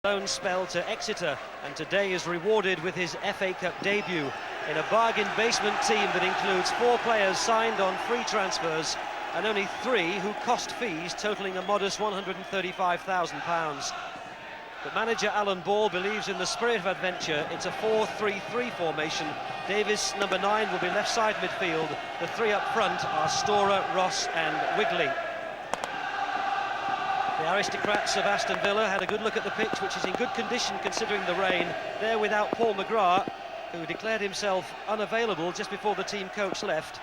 Loan spell to Exeter, and today is rewarded with his FA Cup debut in a bargain basement team that includes 4 players signed on free transfers and only 3 who cost fees totalling a modest £135,000. But manager Alan Ball believes in the spirit of adventure. It's a 4-3-3 formation. Davis, number 9, will be left side midfield. The 3 up front are Storer, Ross and Wigley. The aristocrats of Aston Villa had a good look at the pitch, which is in good condition considering the rain. They're without Paul McGrath, who declared himself unavailable just before the team coach left.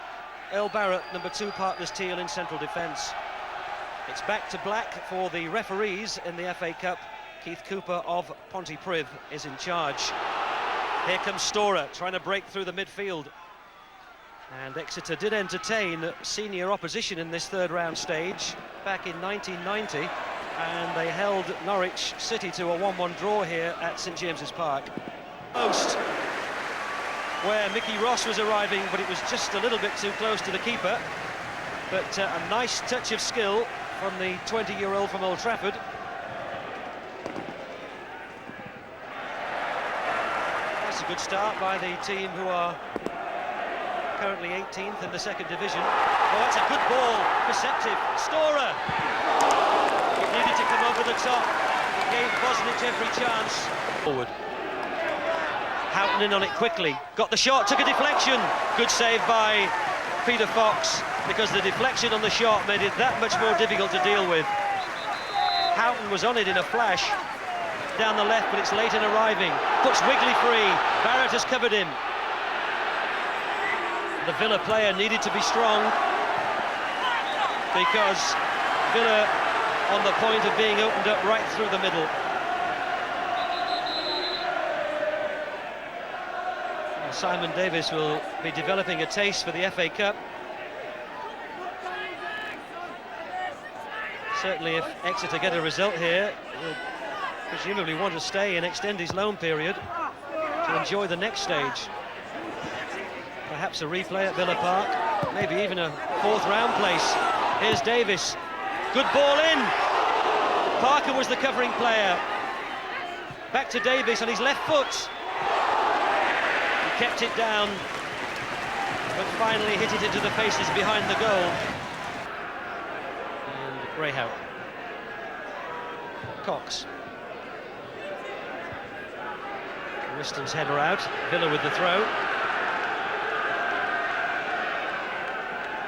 Earl Barrett, number 2, partners Teal in central defence. It's back to black for the referees in the FA Cup. Keith Cooper of Pontypridd is in charge. Here comes Storer, trying to break through the midfield. And Exeter did entertain senior opposition in this third round stage back in 1990, and they held Norwich City to a 1-1 draw here at St James's Park. Post, where Mickey Ross was arriving, but it was just a little bit too close to the keeper. But a nice touch of skill from the 20-year-old from Old Trafford. That's a good start by the team who are currently 18th in the second division. Oh, that's a good ball, perceptive. Storer! It needed to come over the top. It gave Bosnich every chance. Forward. Houghton in on it quickly. Got the shot, took a deflection. Good save by Peter Fox, because the deflection on the shot made it that much more difficult to deal with. Houghton was on it in a flash. Down the left, but it's late in arriving. Puts Wigley free. Barrett has covered him. The Villa player needed to be strong, because Villa on the point of being opened up right through the middle. Well, Simon Davis will be developing a taste for the FA Cup. Certainly if Exeter get a result here, he'll presumably want to stay and extend his loan period to enjoy the next stage. Perhaps a replay at Villa Park, maybe even a 4th round place. Here's Davis, good ball in. Parker was the covering player. Back to Davis on his left foot. He kept it down, but finally hit it into the faces behind the goal. And Greyhound. Cox. Whiston's header out, Villa with the throw.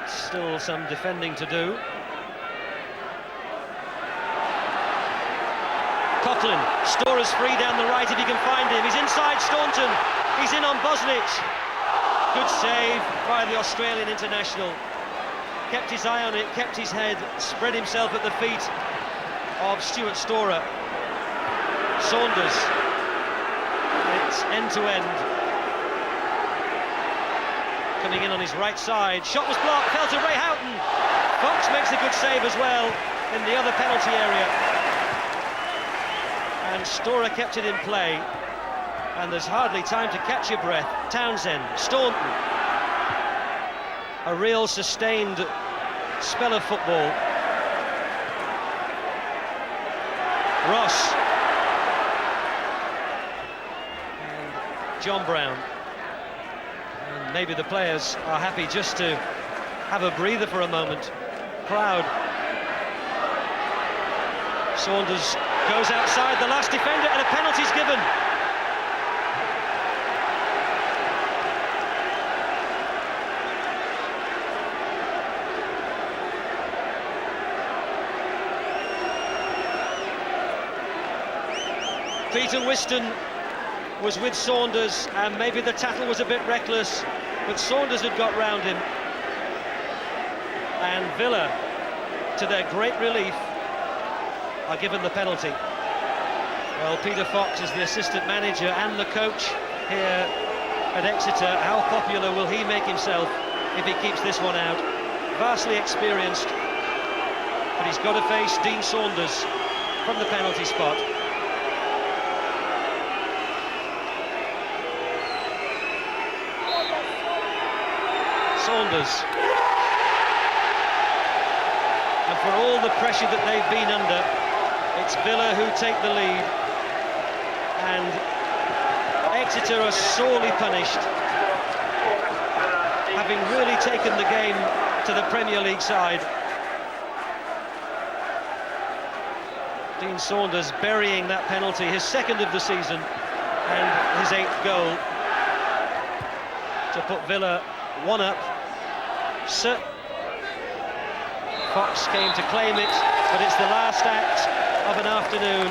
Still some defending to do. Coughlin, Storer's free down the right if he can find him. He's inside Staunton, he's in on Bosnich. Good save by the Australian international. Kept his eye on it, kept his head, spread himself at the feet of Stuart Storer. Saunders, it's end-to-end. Coming in on his right side, shot was blocked, fell to Ray Houghton. Fox makes a good save as well in the other penalty area. And Storer kept it in play, and there's hardly time to catch your breath. Townsend, Staunton. A real sustained spell of football. Ross. And John Brown. And maybe the players are happy just to have a breather for a moment. Proud. Saunders goes outside the last defender and a penalty's given. Peter Whiston was with Saunders, and maybe the tackle was a bit reckless, but Saunders had got round him. And Villa, to their great relief, are given the penalty. Well, Peter Fox is the assistant manager and the coach here at Exeter. How popular will he make himself if he keeps this one out? Vastly experienced, but he's got to face Dean Saunders from the penalty spot. Saunders. And for all the pressure that they've been under, it's Villa who take the lead. and Exeter are sorely punished, having really taken the game to the Premier League side. Dean Saunders burying that penalty, his second of the season and his 8th goal, to put Villa 1 up. Fox came to claim it, but it's the last act of an afternoon.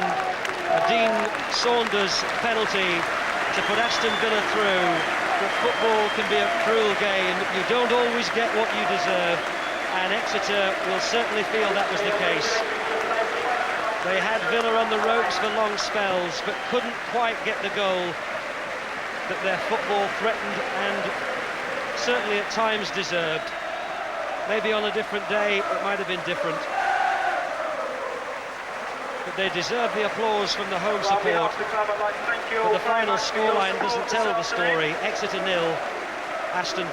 A Dean Saunders penalty to put Aston Villa through. But football can be a cruel game. You don't always get what you deserve, and Exeter will certainly feel that was the case. They had Villa on the ropes for long spells, but couldn't quite get the goal that their football threatened and certainly at times deserved. Maybe on a different day it might have been different, but they deserve the applause from the home support. But the final scoreline doesn't tell the story. Exeter 0, Aston